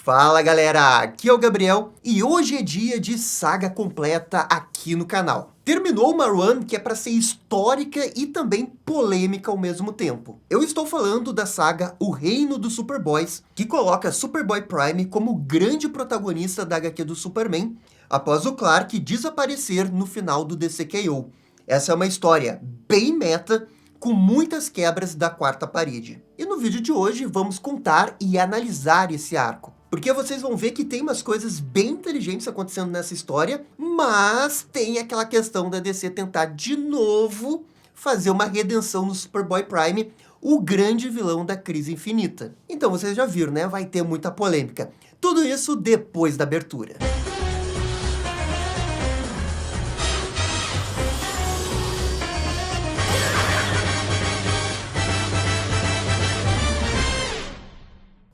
Fala galera, aqui é o Gabriel e hoje é dia de saga completa aqui no canal. Terminou uma run que é para ser histórica e também polêmica ao mesmo tempo. Eu estou falando da saga O Reino dos Superboys, que coloca Superboy Prime como grande protagonista da HQ do Superman, após o Clark desaparecer no final do DCKO. Essa é uma história bem meta, com muitas quebras da quarta parede. E no vídeo de hoje vamos contar e analisar esse arco. Porque vocês vão ver que tem umas coisas bem inteligentes acontecendo nessa história, mas tem aquela questão da DC tentar de novo fazer uma redenção no Superboy Prime, o grande vilão da crise infinita. Então vocês já viram, né? Vai ter muita polêmica. Tudo isso depois da abertura.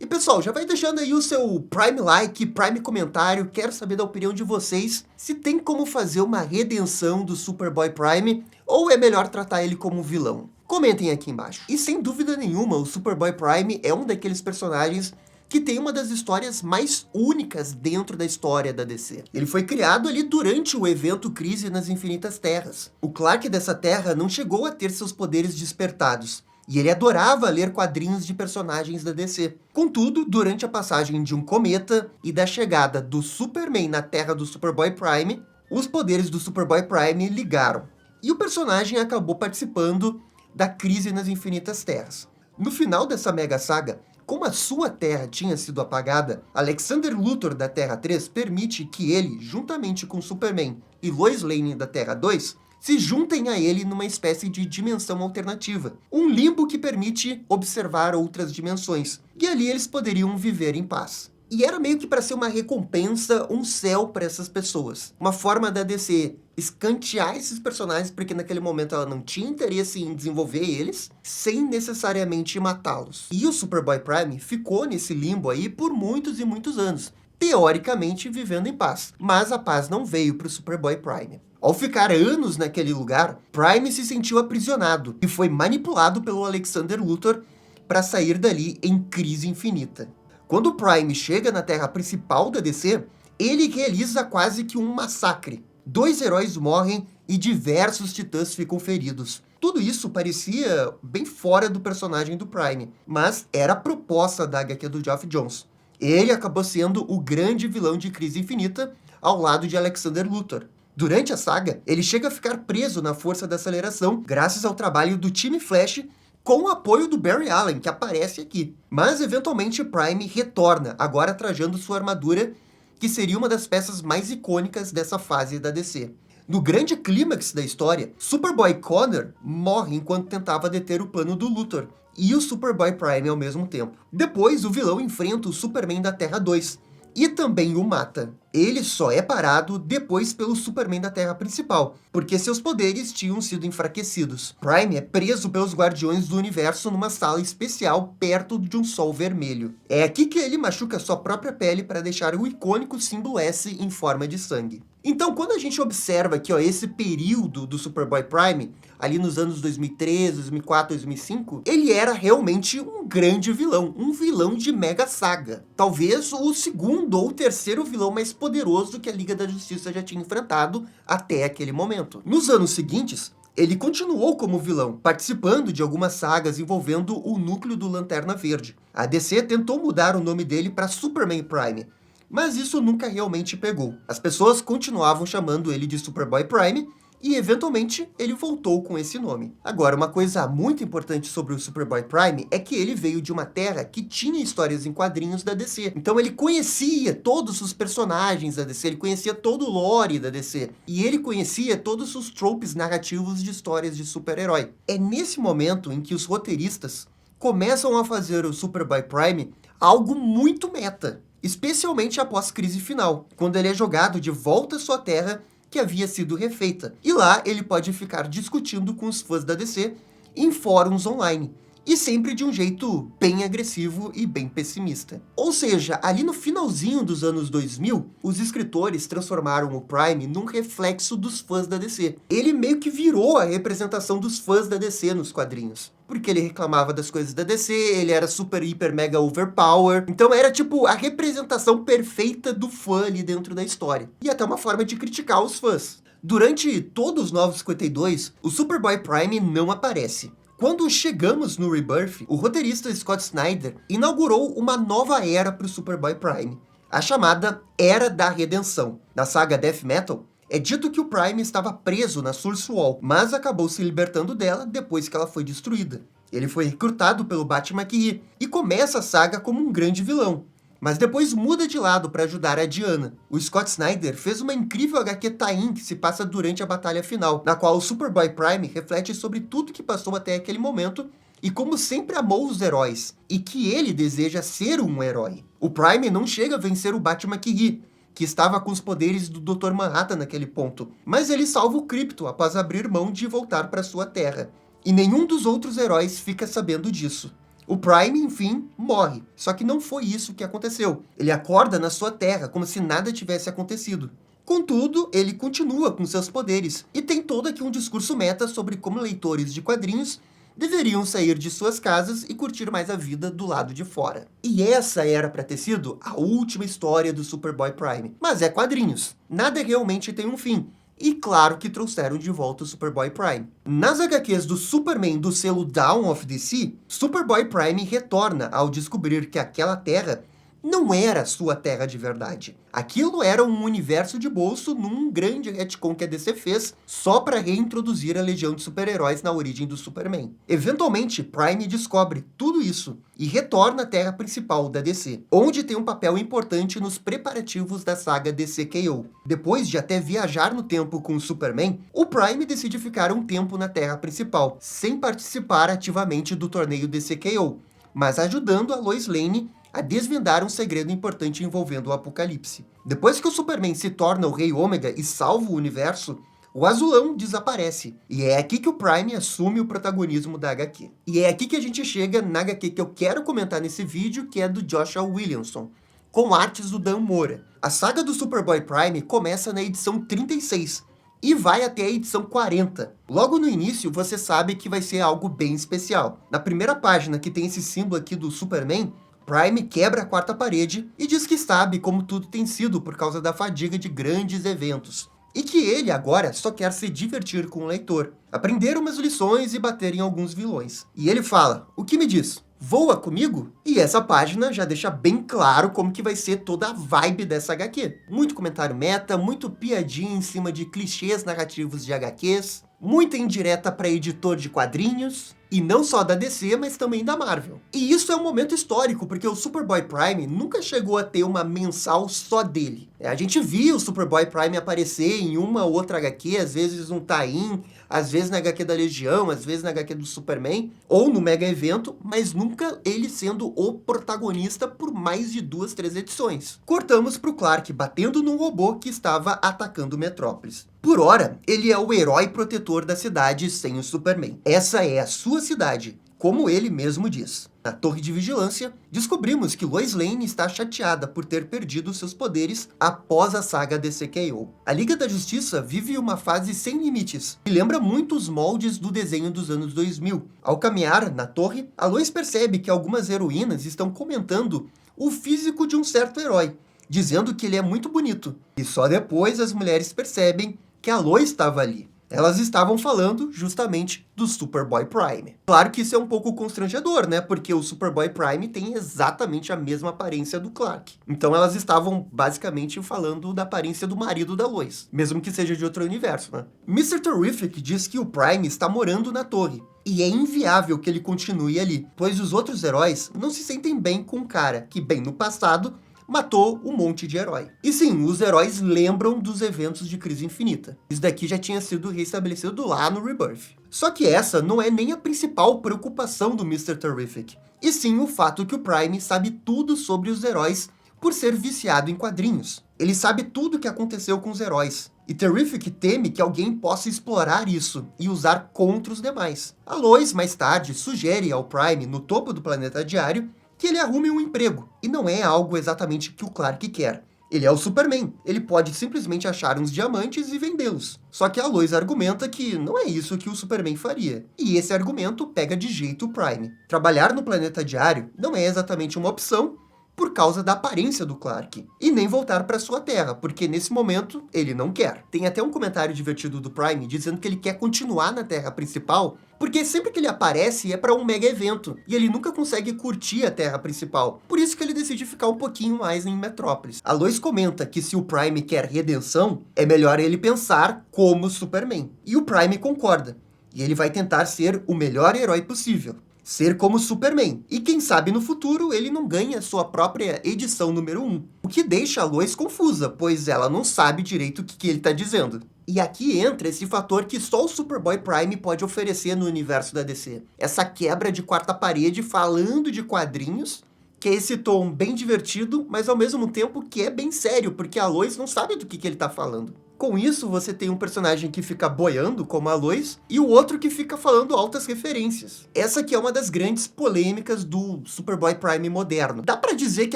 Pessoal, já vai deixando aí o seu Prime Like, Prime Comentário, quero saber da opinião de vocês, se tem como fazer uma redenção do Superboy Prime, ou é melhor tratar ele como vilão. Comentem aqui embaixo. E sem dúvida nenhuma, o Superboy Prime é um daqueles personagens que tem uma das histórias mais únicas dentro da história da DC. Ele foi criado ali durante o evento Crise nas Infinitas Terras. O Clark dessa terra não chegou a ter seus poderes despertados, e ele adorava ler quadrinhos de personagens da DC. Contudo, durante a passagem de um cometa e da chegada do Superman na Terra do Superboy Prime, os poderes do Superboy Prime ligaram. E o personagem acabou participando da Crise nas Infinitas Terras. No final dessa mega saga, como a sua Terra tinha sido apagada, Alexander Luthor da Terra 3 permite que ele, juntamente com Superman e Lois Lane da Terra 2, se juntem a ele numa espécie de dimensão alternativa. Um limbo que permite observar outras dimensões. E ali eles poderiam viver em paz. E era meio que para ser uma recompensa, um céu para essas pessoas. Uma forma da DC escantear esses personagens, porque naquele momento ela não tinha interesse em desenvolver eles, sem necessariamente matá-los. E o Superboy Prime ficou nesse limbo aí por muitos e muitos anos, teoricamente vivendo em paz. Mas a paz não veio para o Superboy Prime. Ao ficar anos naquele lugar, Prime se sentiu aprisionado e foi manipulado pelo Alexander Luthor para sair dali em crise infinita. Quando Prime chega na Terra principal da DC, ele realiza quase que um massacre. 2 heróis morrem e diversos titãs ficam feridos. Tudo isso parecia bem fora do personagem do Prime, mas era a proposta da HQ do Geoff Johns. Ele acabou sendo o grande vilão de Crise Infinita ao lado de Alexander Luthor. Durante a saga, ele chega a ficar preso na força da aceleração, graças ao trabalho do time Flash, com o apoio do Barry Allen, que aparece aqui. Mas, eventualmente, Prime retorna, agora trajando sua armadura, que seria uma das peças mais icônicas dessa fase da DC. No grande clímax da história, Superboy Connor morre enquanto tentava deter o plano do Luthor, e o Superboy Prime ao mesmo tempo. Depois, o vilão enfrenta o Superman da Terra 2, e também o mata. Ele só é parado depois pelo Superman da Terra principal, porque seus poderes tinham sido enfraquecidos. Prime é preso pelos Guardiões do Universo numa sala especial perto de um sol vermelho. É aqui que ele machuca sua própria pele para deixar o icônico símbolo S em forma de sangue. Então, quando a gente observa aqui, ó, esse período do Superboy Prime, ali nos anos 2003, 2004, 2005, ele era realmente um grande vilão, um vilão de mega saga. Talvez o segundo ou terceiro vilão mais poderoso que a Liga da Justiça já tinha enfrentado até aquele momento. Nos anos seguintes, ele continuou como vilão, participando de algumas sagas envolvendo o núcleo do Lanterna Verde. A DC tentou mudar o nome dele para Superman Prime, mas isso nunca realmente pegou. As pessoas continuavam chamando ele de Superboy Prime, e eventualmente ele voltou com esse nome. Agora, uma coisa muito importante sobre o Superboy Prime é que ele veio de uma terra que tinha histórias em quadrinhos da DC. Então ele conhecia todos os personagens da DC, ele conhecia todo o lore da DC. E ele conhecia todos os tropes narrativos de histórias de super-herói. É nesse momento em que os roteiristas começam a fazer o Superboy Prime algo muito meta. Especialmente após Crise Final, quando ele é jogado de volta à sua terra que havia sido refeita. E lá ele pode ficar discutindo com os fãs da DC em fóruns online. e sempre de um jeito bem agressivo e bem pessimista. Ou seja, ali no finalzinho dos anos 2000, os escritores transformaram o Prime num reflexo dos fãs da DC. Ele meio que virou a representação dos fãs da DC nos quadrinhos. Porque ele reclamava das coisas da DC, ele era super, hiper, mega overpower. Então era tipo a representação perfeita do fã ali dentro da história. E até uma forma de criticar os fãs. Durante todos os Novos 52, o Superboy Prime não aparece. Quando chegamos no Rebirth, o roteirista Scott Snyder inaugurou uma nova era para o Superboy Prime, a chamada Era da Redenção. Na saga Death Metal, é dito que o Prime estava preso na Source Wall, mas acabou se libertando dela depois que ela foi destruída. Ele foi recrutado pelo Bat-McKee e começa a saga como um grande vilão, mas depois muda de lado para ajudar a Diana. O Scott Snyder fez uma incrível HQ tie-in que se passa durante a batalha final, na qual o Superboy Prime reflete sobre tudo que passou até aquele momento e como sempre amou os heróis, e que ele deseja ser um herói. O Prime não chega a vencer o Bat-McKee, que estava com os poderes do Dr. Manhattan naquele ponto, mas ele salva o Krypto após abrir mão de voltar para sua terra. E nenhum dos outros heróis fica sabendo disso. O Prime, enfim, morre. Só que não foi isso que aconteceu. Ele acorda na sua terra, como se nada tivesse acontecido. Contudo, ele continua com seus poderes, e tem todo aqui um discurso meta sobre como leitores de quadrinhos deveriam sair de suas casas e curtir mais a vida do lado de fora. E essa era para ter sido a última história do Superboy Prime. Mas é quadrinhos. Nada realmente tem um fim. E claro que trouxeram de volta o Superboy Prime. Nas HQs do Superman do selo Dawn of DC, Superboy Prime retorna ao descobrir que aquela terra não era sua terra de verdade. Aquilo era um universo de bolso num grande retcon que a DC fez só para reintroduzir a legião de super-heróis na origem do Superman. Eventualmente, Prime descobre tudo isso e retorna à terra principal da DC, onde tem um papel importante nos preparativos da saga DC-KO. Depois de até viajar no tempo com o Superman, o Prime decide ficar um tempo na terra principal, sem participar ativamente do torneio DC-KO, mas ajudando a Lois Lane a desvendar um segredo importante envolvendo o Apocalipse. Depois que o Superman se torna o Rei Ômega e salva o universo, o Azulão desaparece. E é aqui que o Prime assume o protagonismo da HQ. E é aqui que a gente chega na HQ que eu quero comentar nesse vídeo, que é do Joshua Williamson, com artes do Dan Mora. A saga do Superboy Prime começa na edição 36, e vai até a edição 40. Logo no início, você sabe que vai ser algo bem especial. Na primeira página, que tem esse símbolo aqui do Superman, Prime quebra a quarta parede e diz que sabe como tudo tem sido por causa da fadiga de grandes eventos. E que ele agora só quer se divertir com o leitor, aprender umas lições e bater em alguns vilões. E ele fala, o que me diz? Voa comigo? E essa página já deixa bem claro como que vai ser toda a vibe dessa HQ. Muito comentário meta, muito piadinha em cima de clichês narrativos de HQs, muita indireta para editor de quadrinhos, e não só da DC, mas também da Marvel. E isso é um momento histórico, porque o Superboy Prime nunca chegou a ter uma mensal só dele. A gente via o Superboy Prime aparecer em uma ou outra HQ, às vezes um tie-in, às vezes na HQ da Legião, às vezes na HQ do Superman, ou no mega evento, mas nunca ele sendo o protagonista por mais de 2, 3 edições. Cortamos pro Clark batendo num robô que estava atacando Metrópolis. Por ora, ele é o herói protetor da cidade sem o Superman. Essa é a sua cidade, como ele mesmo diz. Na Torre de Vigilância, descobrimos que Lois Lane está chateada por ter perdido seus poderes após a saga DC-KO. A Liga da Justiça vive uma fase sem limites, e lembra muito os moldes do desenho dos anos 2000. Ao caminhar na torre, a Lois percebe que algumas heroínas estão comentando o físico de um certo herói, dizendo que ele é muito bonito. E só depois as mulheres percebem que a Lois estava ali. Elas estavam falando justamente do Superboy Prime. Claro que isso é um pouco constrangedor, né? Porque o Superboy Prime tem exatamente a mesma aparência do Clark. Então elas estavam basicamente falando da aparência do marido da Lois, mesmo que seja de outro universo, né? Mr. Terrific diz que o Prime está morando na torre, e é inviável que ele continue ali, pois os outros heróis não se sentem bem com o cara que, bem no passado, matou um monte de herói. E sim, os heróis lembram dos eventos de Crise Infinita. Isso daqui já tinha sido restabelecido lá no Rebirth. Só que essa não é nem a principal preocupação do Mr. Terrific, e sim o fato que o Prime sabe tudo sobre os heróis por ser viciado em quadrinhos. Ele sabe tudo o que aconteceu com os heróis. E Terrific teme que alguém possa explorar isso e usar contra os demais. A Lois, mais tarde, sugere ao Prime, no topo do planeta diário, que ele arrume um emprego, e não é algo exatamente que o Clark quer. Ele é o Superman, ele pode simplesmente achar uns diamantes e vendê-los. Só que a Lois argumenta que não é isso que o Superman faria. E esse argumento pega de jeito o Prime. Trabalhar no planeta diário não é exatamente uma opção, por causa da aparência do Clark. E nem voltar para sua Terra, porque nesse momento ele não quer. Tem até um comentário divertido do Prime dizendo que ele quer continuar na Terra principal, porque sempre que ele aparece é para um mega evento, e ele nunca consegue curtir a Terra principal. Por isso que ele decide ficar um pouquinho mais em Metrópolis. A Lois comenta que se o Prime quer redenção, é melhor ele pensar como Superman. E o Prime concorda. E ele vai tentar ser o melhor herói possível. Ser como Superman. E quem sabe no futuro ele não ganha sua própria edição número 1. O que deixa a Lois confusa, pois ela não sabe direito o que ele está dizendo. E aqui entra esse fator que só o Superboy Prime pode oferecer no universo da DC. Essa quebra de quarta parede falando de quadrinhos, que é esse tom bem divertido, mas ao mesmo tempo que é bem sério, porque a Lois não sabe do que ele está falando. Com isso, você tem um personagem que fica boiando, como a Lois, e o outro que fica falando altas referências. Essa aqui é uma das grandes polêmicas do Superboy Prime moderno. Dá pra dizer que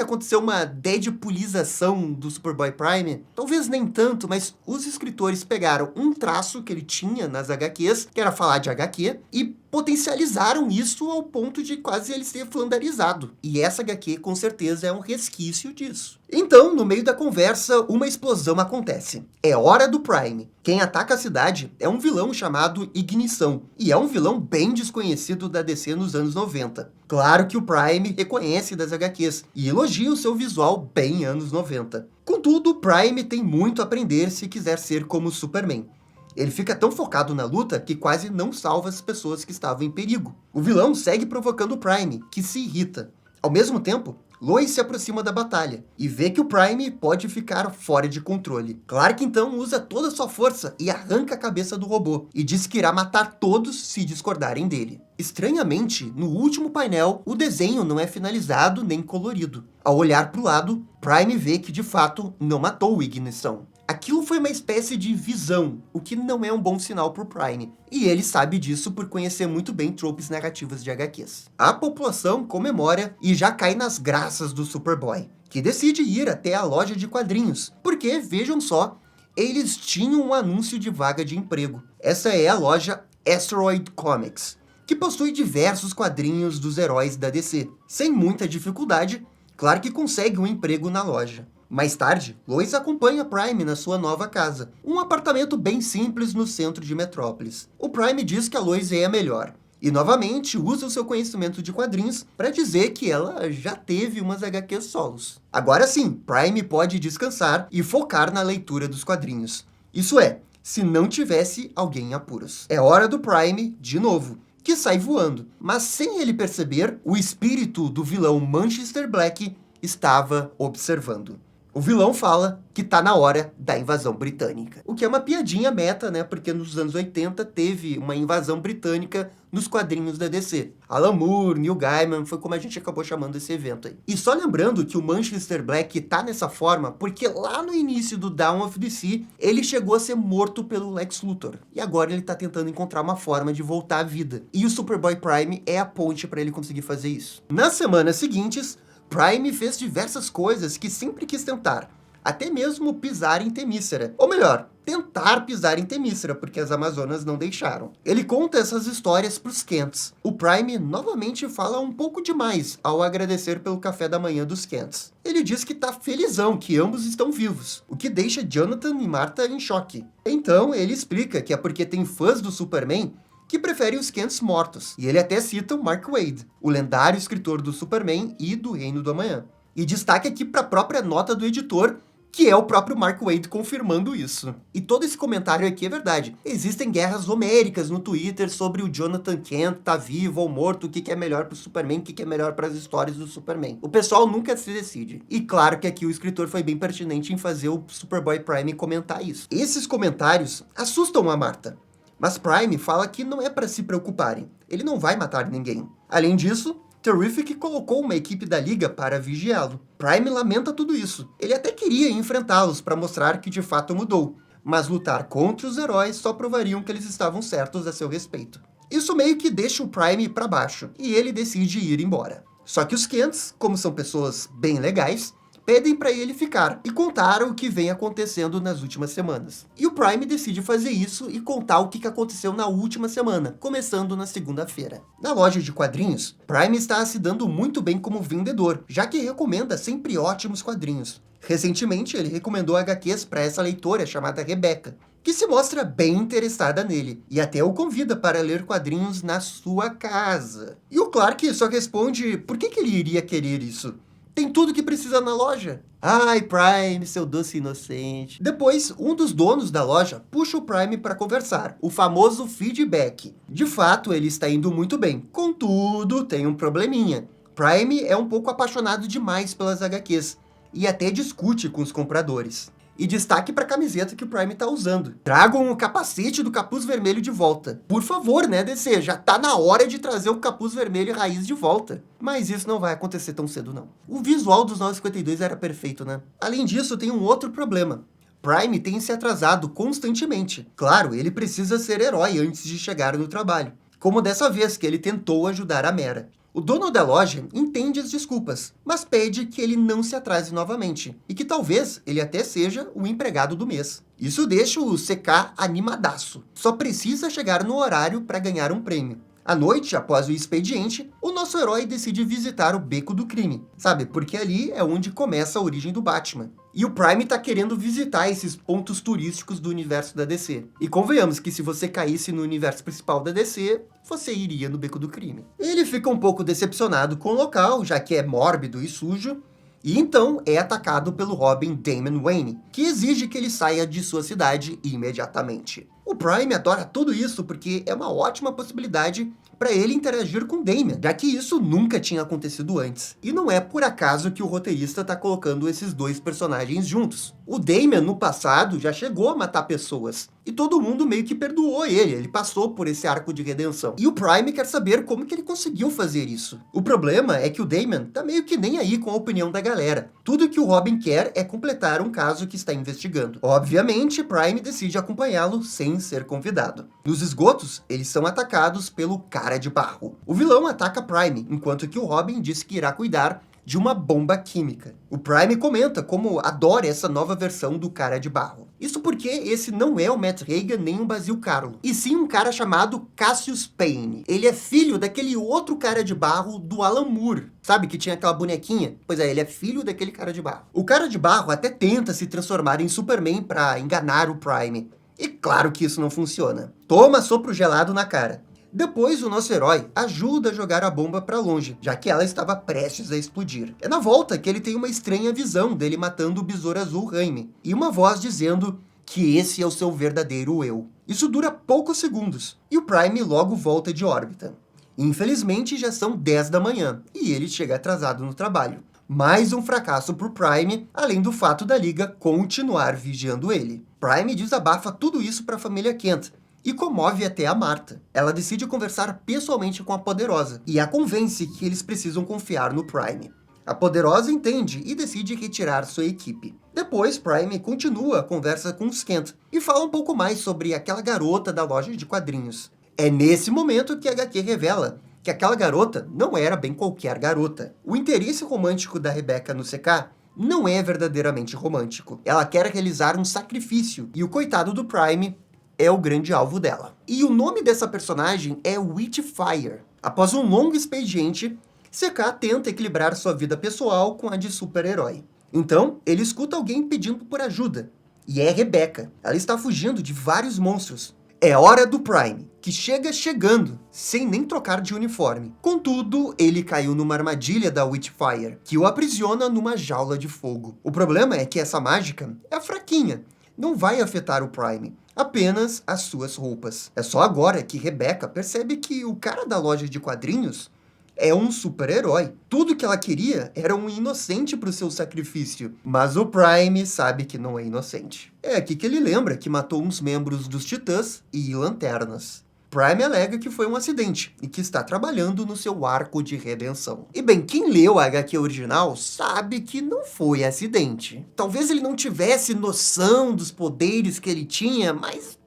aconteceu uma deadpoolização do Superboy Prime? Talvez nem tanto, mas os escritores pegaram um traço que ele tinha nas HQs, que era falar de HQ, e potencializaram isso ao ponto de quase ele ser flandarizado. E essa HQ, com certeza, é um resquício disso. Então, no meio da conversa, uma explosão acontece. É hora do Prime. Quem ataca a cidade é um vilão chamado Ignição, e é um vilão bem desconhecido da DC nos anos 90. Claro que o Prime reconhece das HQs e elogia o seu visual bem anos 90. Contudo, o Prime tem muito a aprender se quiser ser como o Superman. Ele fica tão focado na luta que quase não salva as pessoas que estavam em perigo. O vilão segue provocando o Prime, que se irrita. Ao mesmo tempo, Lois se aproxima da batalha e vê que o Prime pode ficar fora de controle. Clark então usa toda a sua força e arranca a cabeça do robô, e diz que irá matar todos se discordarem dele. Estranhamente, no último painel, o desenho não é finalizado nem colorido. Ao olhar para o lado, Prime vê que de fato não matou o Ignição. Aquilo foi uma espécie de visão, o que não é um bom sinal para o Prime. E ele sabe disso por conhecer muito bem tropes narrativas de HQs. A população comemora e já cai nas graças do Superboy, que decide ir até a loja de quadrinhos, porque, vejam só, eles tinham um anúncio de vaga de emprego. Essa é a loja Asteroid Comics, que possui diversos quadrinhos dos heróis da DC. Sem muita dificuldade, Clark consegue um emprego na loja. Mais tarde, Lois acompanha Prime na sua nova casa, um apartamento bem simples no centro de Metrópolis. O Prime diz que a Lois é a melhor, e novamente usa o seu conhecimento de quadrinhos para dizer que ela já teve umas HQs solos. Agora sim, Prime pode descansar e focar na leitura dos quadrinhos. Isso é, se não tivesse alguém em apuros. É hora do Prime, de novo, que sai voando. Mas sem ele perceber, o espírito do vilão Manchester Black estava observando. O vilão fala que tá na hora da invasão britânica. O que é uma piadinha meta, né? Porque nos anos 80 teve uma invasão britânica nos quadrinhos da DC. Alan Moore, Neil Gaiman, foi como a gente acabou chamando esse evento aí. E só lembrando que o Manchester Black tá nessa forma porque lá no início do Dawn of DC, ele chegou a ser morto pelo Lex Luthor. E agora ele tá tentando encontrar uma forma de voltar à vida. E o Superboy Prime é a ponte para ele conseguir fazer isso. Nas semanas seguintes, Prime fez diversas coisas que sempre quis tentar, até mesmo pisar em Temícera. Ou melhor, tentar pisar em Temícera, porque as Amazonas não deixaram. Ele conta essas histórias para os Kents. O Prime novamente fala um pouco demais ao agradecer pelo café da manhã dos Kents. Ele diz que tá felizão que ambos estão vivos, o que deixa Jonathan e Martha em choque. Então ele explica que é porque tem fãs do Superman que preferem os Kents mortos. E ele até cita o Mark Waid, o lendário escritor do Superman e do Reino do Amanhã. E destaca aqui para a própria nota do editor, que é o próprio Mark Waid confirmando isso. E todo esse comentário aqui é verdade. Existem guerras homéricas no Twitter sobre o Jonathan Kent tá vivo ou morto, o que é melhor pro Superman, o que é melhor para as histórias do Superman. O pessoal nunca se decide. E claro que aqui o escritor foi bem pertinente em fazer o Superboy Prime comentar isso. Esses comentários assustam a Martha. Mas Prime fala que não é para se preocuparem, ele não vai matar ninguém. Além disso, Terrific colocou uma equipe da Liga para vigiá-lo. Prime lamenta tudo isso. Ele até queria enfrentá-los para mostrar que de fato mudou, mas lutar contra os heróis só provariam que eles estavam certos a seu respeito. Isso meio que deixa o Prime para baixo, e ele decide ir embora. Só que os Kents, como são pessoas bem legais, pedem para ele ficar e contar o que vem acontecendo nas últimas semanas. E o Prime decide fazer isso e contar o que aconteceu na última semana, começando na segunda-feira. Na loja de quadrinhos, Prime está se dando muito bem como vendedor, já que recomenda sempre ótimos quadrinhos. Recentemente, ele recomendou HQs para essa leitora chamada Rebecca, que se mostra bem interessada nele, e até o convida para ler quadrinhos na sua casa. E o Clark só responde por que ele iria querer isso. Tem tudo que precisa na loja. Ai, Prime, seu doce inocente. Depois, um dos donos da loja puxa o Prime para conversar, o famoso feedback. De fato, ele está indo muito bem. Contudo, tem um probleminha. Prime é um pouco apaixonado demais pelas HQs e até discute com os compradores. E destaque para a camiseta que o Prime tá usando. Tragam o capacete do Capuz Vermelho de volta. Por favor, né, DC? Já tá na hora de trazer o Capuz Vermelho raiz de volta. Mas isso não vai acontecer tão cedo, não. O visual dos 952 era perfeito, né? Além disso, tem um outro problema. Prime tem se atrasado constantemente. Claro, ele precisa ser herói antes de chegar no trabalho. Como dessa vez que ele tentou ajudar a Mera. O dono da loja entende as desculpas, mas pede que ele não se atrase novamente, e que talvez ele até seja o empregado do mês. Isso deixa o CK animadaço. Só precisa chegar no horário para ganhar um prêmio. À noite, após o expediente, o nosso herói decide visitar o Beco do Crime, sabe? Porque ali é onde começa a origem do Batman. E o Prime tá querendo visitar esses pontos turísticos do universo da DC. E convenhamos que se você caísse no universo principal da DC, você iria no Beco do Crime. Ele fica um pouco decepcionado com o local, já que é mórbido e sujo, e então é atacado pelo Robin Damian Wayne, que exige que ele saia de sua cidade imediatamente. O Prime adora tudo isso porque é uma ótima possibilidade para ele interagir com Damian, já que isso nunca tinha acontecido antes. E não é por acaso que o roteirista está colocando esses dois personagens juntos. O Damian, no passado, já chegou a matar pessoas, e todo mundo meio que perdoou ele passou por esse arco de redenção. E o Prime quer saber como que ele conseguiu fazer isso. O problema é que o Damian tá meio que nem aí com a opinião da galera. Tudo que o Robin quer é completar um caso que está investigando. Obviamente, Prime decide acompanhá-lo sem ser convidado. Nos esgotos, eles são atacados pelo Cara de Barro. O vilão ataca Prime, enquanto que o Robin diz que irá cuidar de uma bomba química. O Prime comenta como adora essa nova versão do Cara de Barro. Isso porque esse não é o Matt Hagen nem o Basil Karlo, e sim um cara chamado Cassius Payne. Ele é filho daquele outro Cara de Barro do Alan Moore. Sabe que tinha aquela bonequinha? Pois é, ele é filho daquele Cara de Barro. O Cara de Barro até tenta se transformar em Superman para enganar o Prime. E claro que isso não funciona. Toma sopro gelado na cara. Depois, o nosso herói ajuda a jogar a bomba para longe, já que ela estava prestes a explodir. É na volta que ele tem uma estranha visão dele matando o Besouro Azul Raimi, e uma voz dizendo que esse é o seu verdadeiro eu. Isso dura poucos segundos, e o Prime logo volta de órbita. Infelizmente, já são 10 da manhã, e ele chega atrasado no trabalho. Mais um fracasso para o Prime, além do fato da Liga continuar vigiando ele. Prime desabafa tudo isso para a família Kent, e comove até a Marta. Ela decide conversar pessoalmente com a Poderosa e a convence que eles precisam confiar no Prime. A Poderosa entende e decide retirar sua equipe. Depois, Prime continua a conversa com os Kent e fala um pouco mais sobre aquela garota da loja de quadrinhos. É nesse momento que a HQ revela que aquela garota não era bem qualquer garota. O interesse romântico da Rebecca no CK não é verdadeiramente romântico. Ela quer realizar um sacrifício e o coitado do Prime é o grande alvo dela. E o nome dessa personagem é Witchfire. Após um longo expediente, CK tenta equilibrar sua vida pessoal com a de super-herói. Então, ele escuta alguém pedindo por ajuda. E é Rebecca. Ela está fugindo de vários monstros. É hora do Prime, que chega chegando, sem nem trocar de uniforme. Contudo, ele caiu numa armadilha da Witchfire, que o aprisiona numa jaula de fogo. O problema é que essa mágica é fraquinha. Não vai afetar o Prime, apenas as suas roupas. É só agora que Rebecca percebe que o cara da loja de quadrinhos é um super-herói. Tudo que ela queria era um inocente para o seu sacrifício, mas o Prime sabe que não é inocente. É aqui que ele lembra que matou uns membros dos Titãs e Lanternas. Prime alega que foi um acidente e que está trabalhando no seu arco de redenção. E bem, quem leu a HQ original sabe que não foi acidente. Talvez ele não tivesse noção dos poderes que ele tinha, mas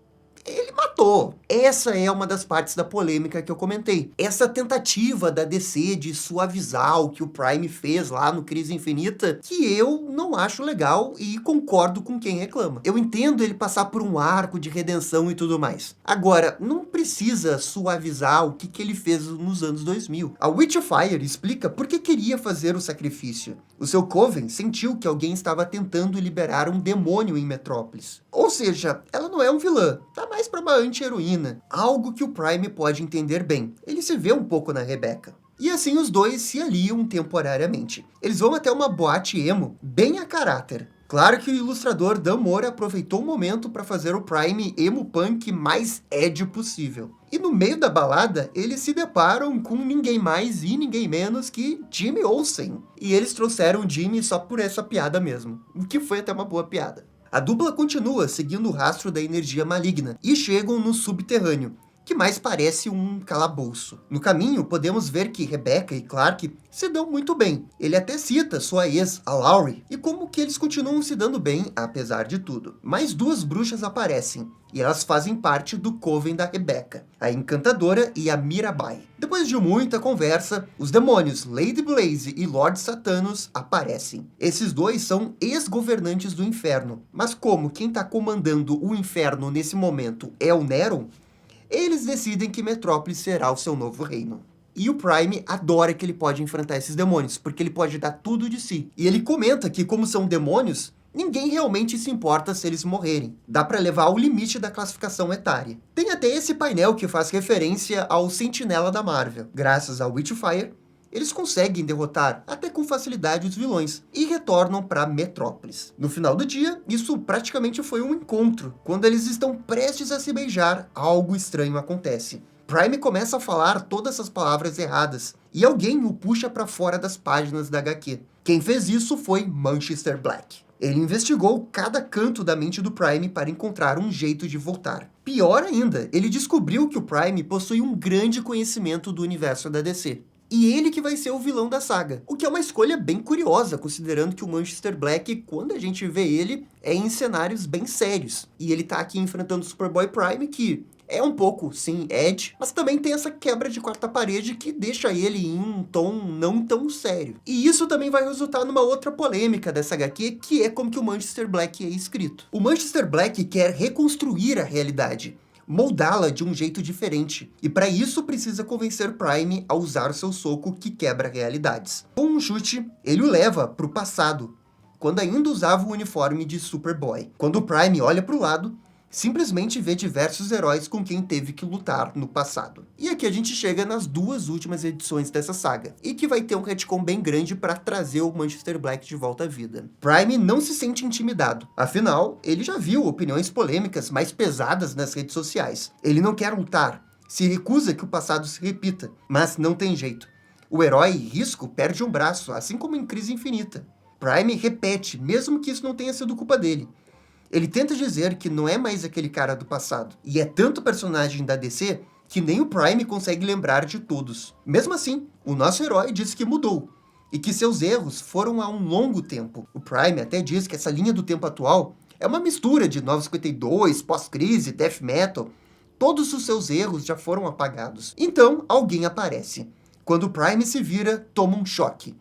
ele matou. Essa é uma das partes da polêmica que eu comentei. Essa tentativa da DC de suavizar o que o Prime fez lá no Crise Infinita, que eu não acho legal e concordo com quem reclama. Eu entendo ele passar por um arco de redenção e tudo mais. Agora, não precisa suavizar o que ele fez nos anos 2000. A Witchfire explica por que queria fazer o sacrifício. O seu Coven sentiu que alguém estava tentando liberar um demônio em Metrópolis. Ou seja, ela não é um vilã, tá mais pra uma anti-heroína. Algo que o Prime pode entender bem. Ele se vê um pouco na Rebecca. E assim os dois se aliam temporariamente. Eles vão até uma boate emo, bem a caráter. Claro que o ilustrador Dan Mora aproveitou o momento para fazer o Prime emo punk mais edgy possível. E no meio da balada, eles se deparam com ninguém mais e ninguém menos que Jimmy Olsen. E eles trouxeram Jimmy só por essa piada mesmo, o que foi até uma boa piada. A dupla continua seguindo o rastro da energia maligna e chegam no subterrâneo, que mais parece um calabouço. No caminho, podemos ver que Rebecca e Clark se dão muito bem. Ele até cita sua ex, a Laurie, e como que eles continuam se dando bem, apesar de tudo. Mais duas bruxas aparecem, e elas fazem parte do Coven da Rebecca, a Encantadora e a Mirabai. Depois de muita conversa, os demônios Lady Blaze e Lord Satanos aparecem. Esses dois são ex-governantes do inferno, mas como quem está comandando o inferno nesse momento é o Neron, eles decidem que Metrópolis será o seu novo reino. E o Prime adora que ele pode enfrentar esses demônios, porque ele pode dar tudo de si. E ele comenta que, como são demônios, ninguém realmente se importa se eles morrerem. Dá pra levar ao limite da classificação etária. Tem até esse painel que faz referência ao Sentinela da Marvel. Graças ao Witchfire, eles conseguem derrotar até com facilidade os vilões e retornam para Metrópolis. No final do dia, isso praticamente foi um encontro. Quando eles estão prestes a se beijar, algo estranho acontece. Prime começa a falar todas as palavras erradas e alguém o puxa para fora das páginas da HQ. Quem fez isso foi Manchester Black. Ele investigou cada canto da mente do Prime para encontrar um jeito de voltar. Pior ainda, ele descobriu que o Prime possui um grande conhecimento do universo da DC. E ele que vai ser o vilão da saga. O que é uma escolha bem curiosa, considerando que o Manchester Black, quando a gente vê ele, é em cenários bem sérios. E ele tá aqui enfrentando o Superboy Prime, que é um pouco, sim, edgy, mas também tem essa quebra de quarta parede que deixa ele em um tom não tão sério. E isso também vai resultar numa outra polêmica dessa HQ, que é como que o Manchester Black é escrito. O Manchester Black quer reconstruir a realidade, moldá-la de um jeito diferente. E para isso precisa convencer Prime a usar seu soco que quebra realidades. Com um chute, ele o leva para o passado, quando ainda usava o uniforme de Superboy. Quando o Prime olha para o lado, simplesmente vê diversos heróis com quem teve que lutar no passado. E aqui a gente chega nas duas últimas edições dessa saga, e que vai ter um retcon bem grande para trazer o Manchester Black de volta à vida. Prime não se sente intimidado, afinal, ele já viu opiniões polêmicas mais pesadas nas redes sociais. Ele não quer lutar, se recusa que o passado se repita, mas não tem jeito. O herói Risco perde um braço, assim como em Crise Infinita. Prime repete, mesmo que isso não tenha sido culpa dele. Ele tenta dizer que não é mais aquele cara do passado. E é tanto personagem da DC que nem o Prime consegue lembrar de todos. Mesmo assim, o nosso herói diz que mudou e que seus erros foram há um longo tempo. O Prime até diz que essa linha do tempo atual é uma mistura de 952, pós-crise, death metal. Todos os seus erros já foram apagados. Então, alguém aparece. Quando o Prime se vira, toma um choque.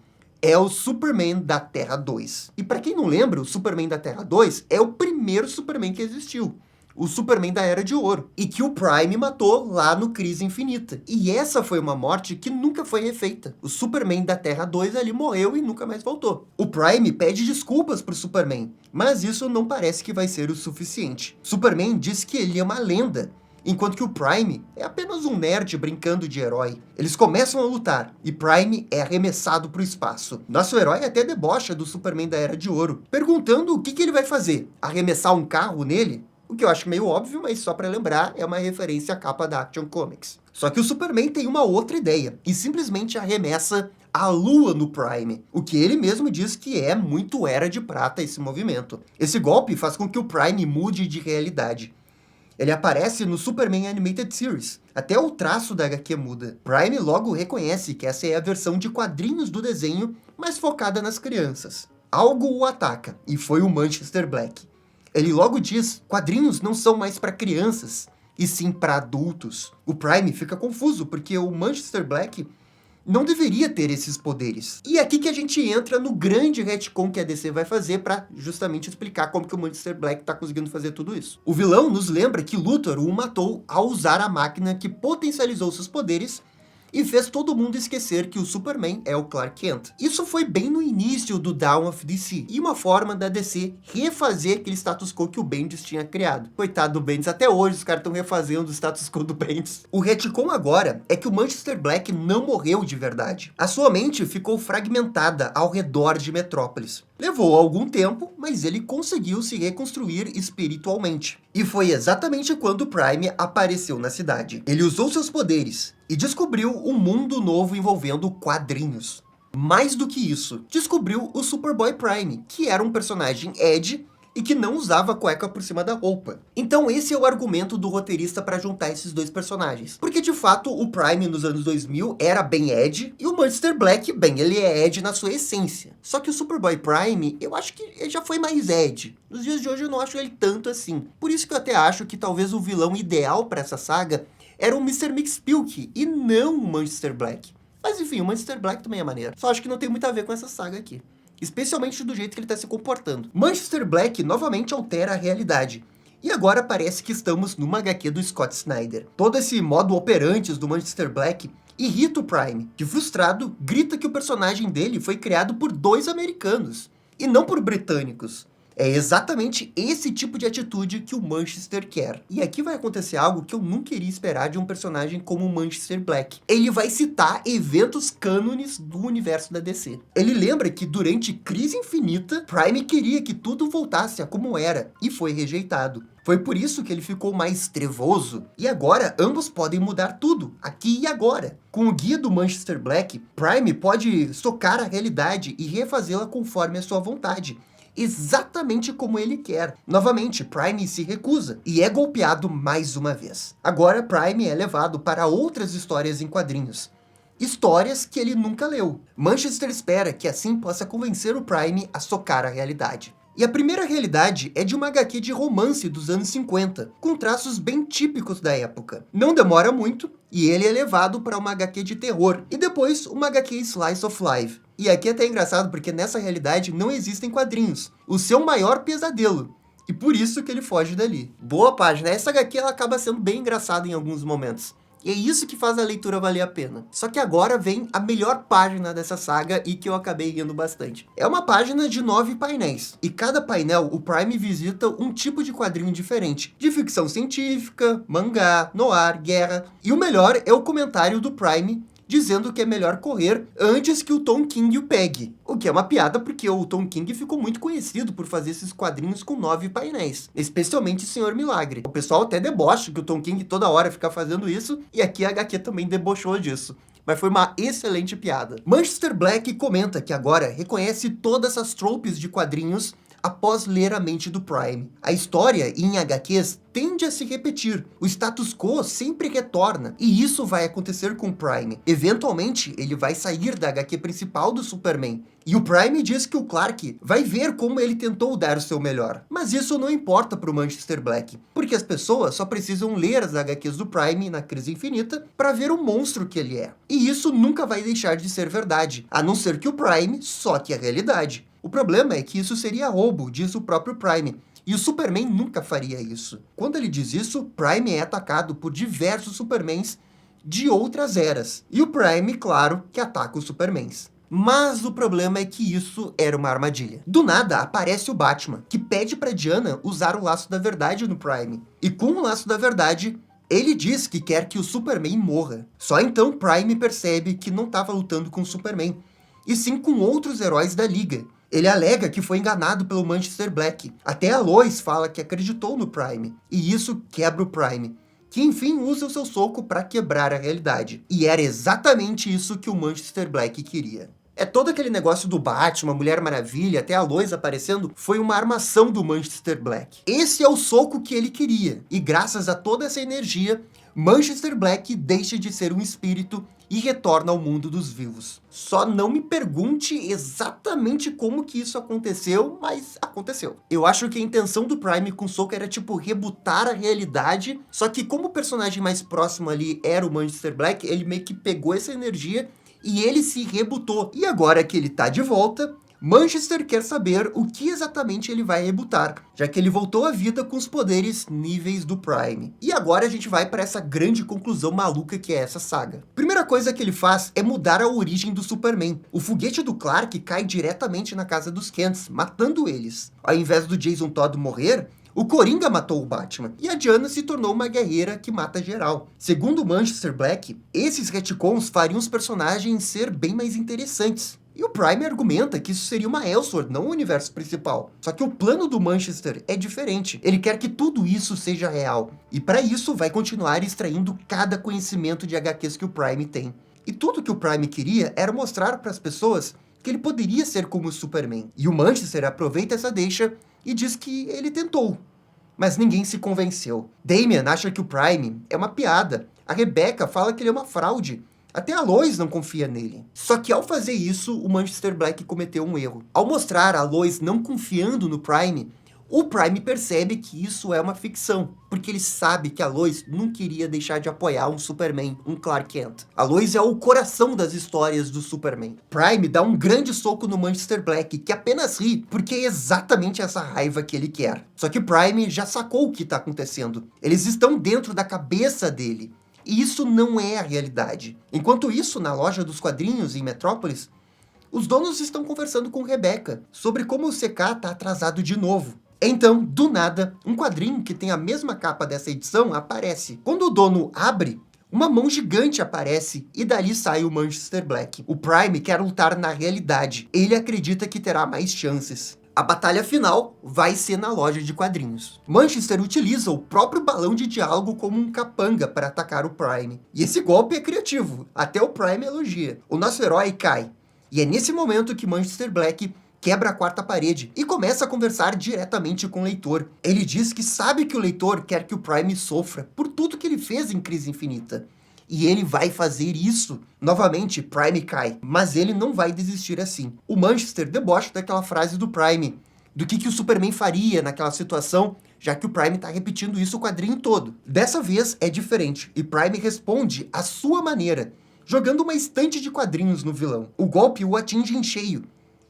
É o Superman da Terra 2. E para quem não lembra, o Superman da Terra 2 é o primeiro Superman que existiu. O Superman da Era de Ouro. E que o Prime matou lá no Crise Infinita. E essa foi uma morte que nunca foi refeita. O Superman da Terra 2 ali morreu e nunca mais voltou. O Prime pede desculpas pro Superman, mas isso não parece que vai ser o suficiente. Superman diz que ele é uma lenda, enquanto que o Prime é apenas um nerd brincando de herói. Eles começam a lutar, e Prime é arremessado para o espaço. Nosso herói até debocha do Superman da Era de Ouro, perguntando o que ele vai fazer, arremessar um carro nele? O que eu acho meio óbvio, mas só para lembrar, é uma referência à capa da Action Comics. Só que o Superman tem uma outra ideia, e simplesmente arremessa a lua no Prime, o que ele mesmo diz que é muito Era de Prata esse movimento. Esse golpe faz com que o Prime mude de realidade. Ele aparece no Superman Animated Series. Até o traço da HQ muda. Prime logo reconhece que essa é a versão de quadrinhos do desenho, mais focada nas crianças. Algo o ataca, e foi o Manchester Black. Ele logo diz: quadrinhos não são mais para crianças, e sim para adultos. O Prime fica confuso, porque o Manchester Black não deveria ter esses poderes. E é aqui que a gente entra no grande retcon que a DC vai fazer para justamente explicar como que o Manchester Black está conseguindo fazer tudo isso. O vilão nos lembra que Luthor o matou ao usar a máquina que potencializou seus poderes e fez todo mundo esquecer que o Superman é o Clark Kent. Isso foi bem no início do Dawn of DC, e uma forma da DC refazer aquele status quo que o Bendis tinha criado. Coitado do Bendis, até hoje os caras estão refazendo o status quo do Bendis. O retcon agora é que o Manchester Black não morreu de verdade. A sua mente ficou fragmentada ao redor de Metrópolis. Levou algum tempo, mas ele conseguiu se reconstruir espiritualmente. E foi exatamente quando o Prime apareceu na cidade. Ele usou seus poderes e descobriu um mundo novo envolvendo quadrinhos. Mais do que isso, descobriu o Superboy Prime, que era um personagem Edgy e que não usava cueca por cima da roupa. Então esse é o argumento do roteirista para juntar esses dois personagens. Porque de fato o Prime nos anos 2000 era bem Edgy, e o Manchester Black, bem, ele é Edgy na sua essência. Só que o Superboy Prime, eu acho que ele já foi mais Edgy. Nos dias de hoje eu não acho ele tanto assim. Por isso que eu até acho que talvez o vilão ideal para essa saga era o Mr. Mxyzptlk e não o Manchester Black. Mas enfim, o Manchester Black também é maneiro. Só acho que não tem muito a ver com essa saga aqui. Especialmente do jeito que ele está se comportando. Manchester Black novamente altera a realidade. E agora parece que estamos numa HQ do Scott Snyder. Todo esse modo operantes do Manchester Black irrita o Prime, que frustrado grita que o personagem dele foi criado por 2 americanos, e não por britânicos. É exatamente esse tipo de atitude que o Manchester quer. E aqui vai acontecer algo que eu nunca iria esperar de um personagem como o Manchester Black. Ele vai citar eventos cânones do universo da DC. Ele lembra que durante Crise Infinita, Prime queria que tudo voltasse a como era, e foi rejeitado. Foi por isso que ele ficou mais trevoso. E agora, ambos podem mudar tudo, aqui e agora. Com o guia do Manchester Black, Prime pode socar a realidade e refazê-la conforme a sua vontade. Exatamente como ele quer. Novamente, Prime se recusa e é golpeado mais uma vez. Agora, Prime é levado para outras histórias em quadrinhos. Histórias que ele nunca leu. Manchester espera que assim possa convencer o Prime a socar a realidade. E a primeira realidade é de uma HQ de romance dos anos 50, com traços bem típicos da época. Não demora muito, e ele é levado para uma HQ de terror, e depois uma HQ Slice of Life. E aqui é até engraçado porque nessa realidade não existem quadrinhos. O seu maior pesadelo. E por isso que ele foge dali. Boa página. Essa HQ ela acaba sendo bem engraçada em alguns momentos. E é isso que faz a leitura valer a pena. Só que agora vem a melhor página dessa saga e que eu acabei rindo bastante. É uma página de 9 painéis. E cada painel, o Prime visita um tipo de quadrinho diferente. De ficção científica, mangá, noir, guerra. E o melhor é o comentário do Prime dizendo que é melhor correr antes que o Tom King o pegue. O que é uma piada porque o Tom King ficou muito conhecido por fazer esses quadrinhos com 9 painéis. Especialmente o Senhor Milagre. O pessoal até debocha que o Tom King toda hora fica fazendo isso, e aqui a HQ também debochou disso. Mas foi uma excelente piada. Manchester Black comenta que agora reconhece todas as tropes de quadrinhos após ler a mente do Prime. A história em HQs tende a se repetir. O status quo sempre retorna. E isso vai acontecer com o Prime. Eventualmente, ele vai sair da HQ principal do Superman. E o Prime diz que o Clark vai ver como ele tentou dar o seu melhor. Mas isso não importa para o Manchester Black. Porque as pessoas só precisam ler as HQs do Prime na Crise Infinita para ver o monstro que ele é. E isso nunca vai deixar de ser verdade. A não ser que o Prime soque a realidade. O problema é que isso seria roubo, diz o próprio Prime. E o Superman nunca faria isso. Quando ele diz isso, Prime é atacado por diversos Supermans de outras eras. E o Prime, claro, que ataca os Supermans. Mas o problema é que isso era uma armadilha. Do nada, aparece o Batman, que pede para Diana usar o Laço da Verdade no Prime. E com o Laço da Verdade, ele diz que quer que o Superman morra. Só então Prime percebe que não estava lutando com o Superman, e sim com outros heróis da Liga. Ele alega que foi enganado pelo Manchester Black. Até a Lois fala que acreditou no Prime. E isso quebra o Prime, que enfim usa o seu soco para quebrar a realidade. E era exatamente isso que o Manchester Black queria. É todo aquele negócio do Batman, Mulher Maravilha, até a Lois aparecendo, foi uma armação do Manchester Black. Esse é o soco que ele queria. E graças a toda essa energia, Manchester Black deixa de ser um espírito e retorna ao mundo dos vivos. Só não me pergunte exatamente como que isso aconteceu, mas aconteceu. Eu acho que a intenção do Prime com o soco era tipo rebutar a realidade, só que como o personagem mais próximo ali era o Manchester Black, ele meio que pegou essa energia e ele se rebutou. E agora que ele tá de volta, Manchester quer saber o que exatamente ele vai rebutar, já que ele voltou à vida com os poderes níveis do Prime. E agora a gente vai para essa grande conclusão maluca que é essa saga. Primeira coisa que ele faz é mudar a origem do Superman. O foguete do Clark cai diretamente na casa dos Kents, matando eles. Ao invés do Jason Todd morrer, o Coringa matou o Batman, e a Diana se tornou uma guerreira que mata geral. Segundo o Manchester Black, esses retcons fariam os personagens ser bem mais interessantes. E o Prime argumenta que isso seria uma Elseworld, não o universo principal. Só que o plano do Manchester é diferente. Ele quer que tudo isso seja real. E para isso vai continuar extraindo cada conhecimento de HQs que o Prime tem. E tudo que o Prime queria era mostrar para as pessoas que ele poderia ser como o Superman. E o Manchester aproveita essa deixa e diz que ele tentou, mas ninguém se convenceu. Damian acha que o Prime é uma piada. A Rebecca fala que ele é uma fraude. Até a Lois não confia nele. Só que ao fazer isso, o Manchester Black cometeu um erro. Ao mostrar a Lois não confiando no Prime, o Prime percebe que isso é uma ficção, porque ele sabe que a Lois não queria deixar de apoiar um Superman, um Clark Kent. A Lois é o coração das histórias do Superman. Prime dá um grande soco no Manchester Black, que apenas ri, porque é exatamente essa raiva que ele quer. Só que Prime já sacou o que está acontecendo. Eles estão dentro da cabeça dele. E isso não é a realidade. Enquanto isso, na loja dos quadrinhos em Metrópolis, os donos estão conversando com Rebecca sobre como o CK está atrasado de novo. Então, do nada, um quadrinho que tem a mesma capa dessa edição aparece. Quando o dono abre, uma mão gigante aparece e dali sai o Manchester Black. O Prime quer lutar na realidade. Ele acredita que terá mais chances. A batalha final vai ser na loja de quadrinhos. Manchester utiliza o próprio balão de diálogo como um capanga para atacar o Prime. E esse golpe é criativo, até o Prime elogia. O nosso herói cai. E é nesse momento que Manchester Black quebra a quarta parede e começa a conversar diretamente com o leitor. Ele diz que sabe que o leitor quer que o Prime sofra por tudo que ele fez em Crise Infinita. E ele vai fazer isso. Novamente, Prime cai, mas ele não vai desistir assim. O Manchester debocha daquela frase do Prime, do que o Superman faria naquela situação, já que o Prime está repetindo isso o quadrinho todo. Dessa vez é diferente, e Prime responde à sua maneira, jogando uma estante de quadrinhos no vilão. O golpe o atinge em cheio.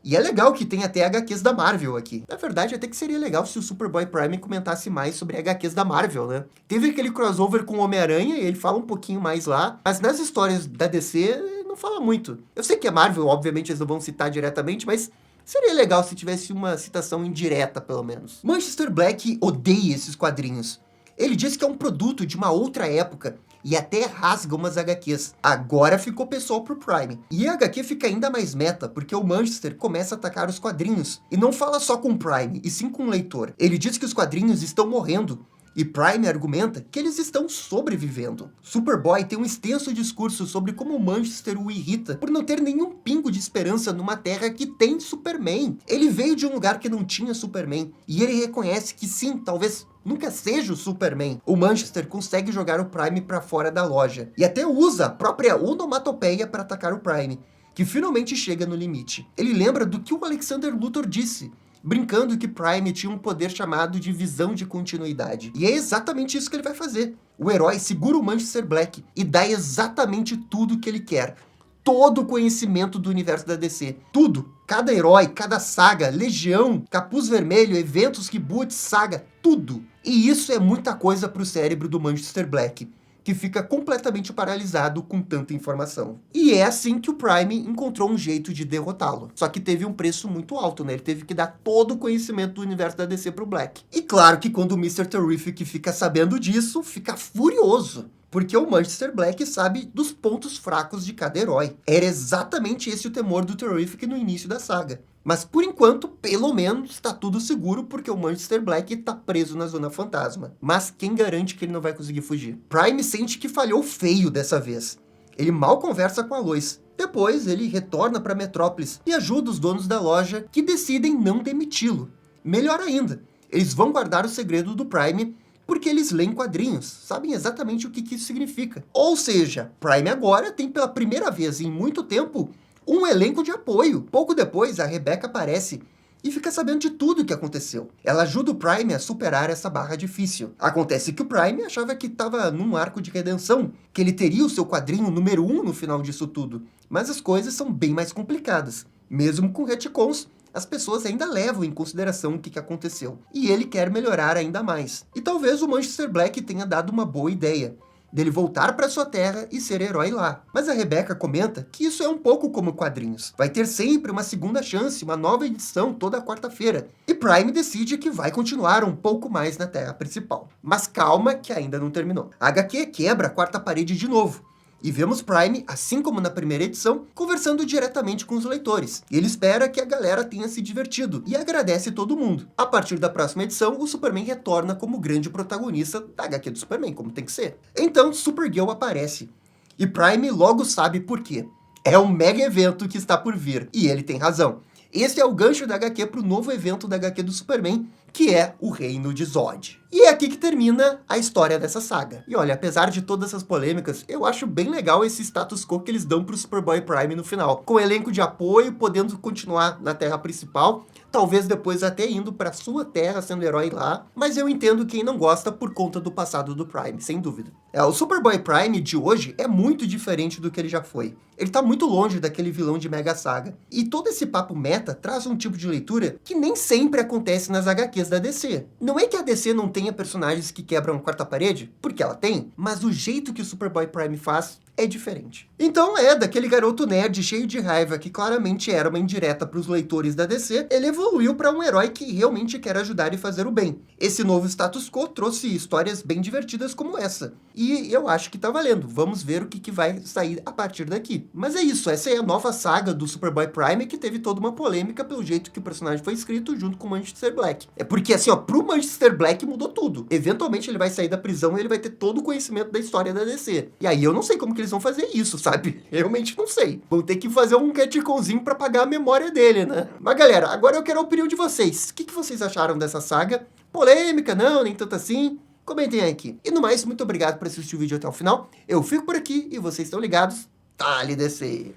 E é legal que tem até HQs da Marvel aqui. Na verdade, até que seria legal se o Superboy Prime comentasse mais sobre HQs da Marvel, né? Teve aquele crossover com o Homem-Aranha, e ele fala um pouquinho mais lá, mas nas histórias da DC, não fala muito. Eu sei que é Marvel, obviamente eles não vão citar diretamente, mas seria legal se tivesse uma citação indireta, pelo menos. Manchester Black odeia esses quadrinhos. Ele diz que é um produto de uma outra época, e até rasga umas HQs. Agora ficou pessoal pro Prime. E a HQ fica ainda mais meta, porque o Manchester começa a atacar os quadrinhos. E não fala só com o Prime, e sim com o leitor. Ele diz que os quadrinhos estão morrendo, e Prime argumenta que eles estão sobrevivendo. Superboy tem um extenso discurso sobre como o Manchester o irrita por não ter nenhum pingo de esperança numa terra que tem Superman. Ele veio de um lugar que não tinha Superman, e ele reconhece que sim, talvez nunca seja o Superman. O Manchester consegue jogar o Prime para fora da loja, e até usa a própria onomatopeia para atacar o Prime, que finalmente chega no limite. Ele lembra do que o Alexander Luthor disse, brincando que Prime tinha um poder chamado de visão de continuidade. E é exatamente isso que ele vai fazer. O herói segura o Manchester Black e dá exatamente tudo o que ele quer. Todo o conhecimento do universo da DC. Tudo. Cada herói, cada saga, Legião, Capuz Vermelho, eventos, reboots, saga, tudo. E isso é muita coisa pro cérebro do Manchester Black, que fica completamente paralisado com tanta informação. E é assim que o Prime encontrou um jeito de derrotá-lo. Só que teve um preço muito alto, né? Ele teve que dar todo o conhecimento do universo da DC pro Black. E claro que quando o Mr. Terrific fica sabendo disso, fica furioso, porque o Manchester Black sabe dos pontos fracos de cada herói. Era exatamente esse o temor do Terrific no início da saga. Mas por enquanto, pelo menos, está tudo seguro, porque o Manchester Black está preso na Zona Fantasma. Mas quem garante que ele não vai conseguir fugir? Prime sente que falhou feio dessa vez. Ele mal conversa com a Lois. Depois, ele retorna para Metrópolis e ajuda os donos da loja, que decidem não demiti-lo. Melhor ainda, eles vão guardar o segredo do Prime porque eles leem quadrinhos, sabem exatamente o que isso significa. Ou seja, Prime agora tem pela primeira vez em muito tempo um elenco de apoio. Pouco depois, a Rebecca aparece e fica sabendo de tudo o que aconteceu. Ela ajuda o Prime a superar essa barra difícil. Acontece que o Prime achava que estava num arco de redenção, que ele teria o seu quadrinho número 1 no final disso tudo. Mas as coisas são bem mais complicadas. Mesmo com retcons, as pessoas ainda levam em consideração o que aconteceu. E ele quer melhorar ainda mais. E talvez o Manchester Black tenha dado uma boa ideia dele voltar para sua terra e ser herói lá. Mas a Rebecca comenta que isso é um pouco como quadrinhos. Vai ter sempre uma segunda chance, uma nova edição toda quarta-feira. E Prime decide que vai continuar um pouco mais na terra principal. Mas calma que ainda não terminou. A HQ quebra a quarta parede de novo. E vemos Prime, assim como na primeira edição, conversando diretamente com os leitores. Ele espera que a galera tenha se divertido e agradece todo mundo. A partir da próxima edição, o Superman retorna como grande protagonista da HQ do Superman, como tem que ser. Então, Supergirl aparece. E Prime logo sabe por quê. É um mega evento que está por vir. E ele tem razão. Esse é o gancho da HQ para o novo evento da HQ do Superman, que é o Reino de Zod. E é aqui que termina a história dessa saga. E olha, apesar de todas essas polêmicas, eu acho bem legal esse status quo que eles dão pro Superboy Prime no final. Com elenco de apoio, podendo continuar na Terra principal, talvez depois até indo para sua terra, sendo herói lá. Mas eu entendo quem não gosta por conta do passado do Prime, sem dúvida. O Superboy Prime de hoje é muito diferente do que ele já foi. Ele tá muito longe daquele vilão de Mega Saga. E todo esse papo meta traz um tipo de leitura que nem sempre acontece nas HQs da DC. Não é que a DC não tenha personagens que quebram a quarta parede, porque ela tem, mas o jeito que o Superboy Prime faz é diferente. Então daquele garoto nerd cheio de raiva que claramente era uma indireta para os leitores da DC, ele evoluiu para um herói que realmente quer ajudar e fazer o bem. Esse novo status quo trouxe histórias bem divertidas como essa. E eu acho que tá valendo. Vamos ver o que vai sair a partir daqui. Mas é isso, essa é a nova saga do Superboy Prime que teve toda uma polêmica pelo jeito que o personagem foi escrito junto com o Manchester Black. É porque assim, pro Manchester Black mudou tudo. Eventualmente ele vai sair da prisão e ele vai ter todo o conhecimento da história da DC. E aí eu não sei como que eles vão fazer isso, sabe? Realmente não sei. Vão ter que fazer um retconzinho pra pagar a memória dele, né? Mas galera, agora eu quero a opinião de vocês. O que vocês acharam dessa saga? Polêmica? Não, nem tanto assim? Comentem aí aqui. E no mais, muito obrigado por assistir o vídeo até o final. Eu fico por aqui e vocês estão ligados. Dale DC!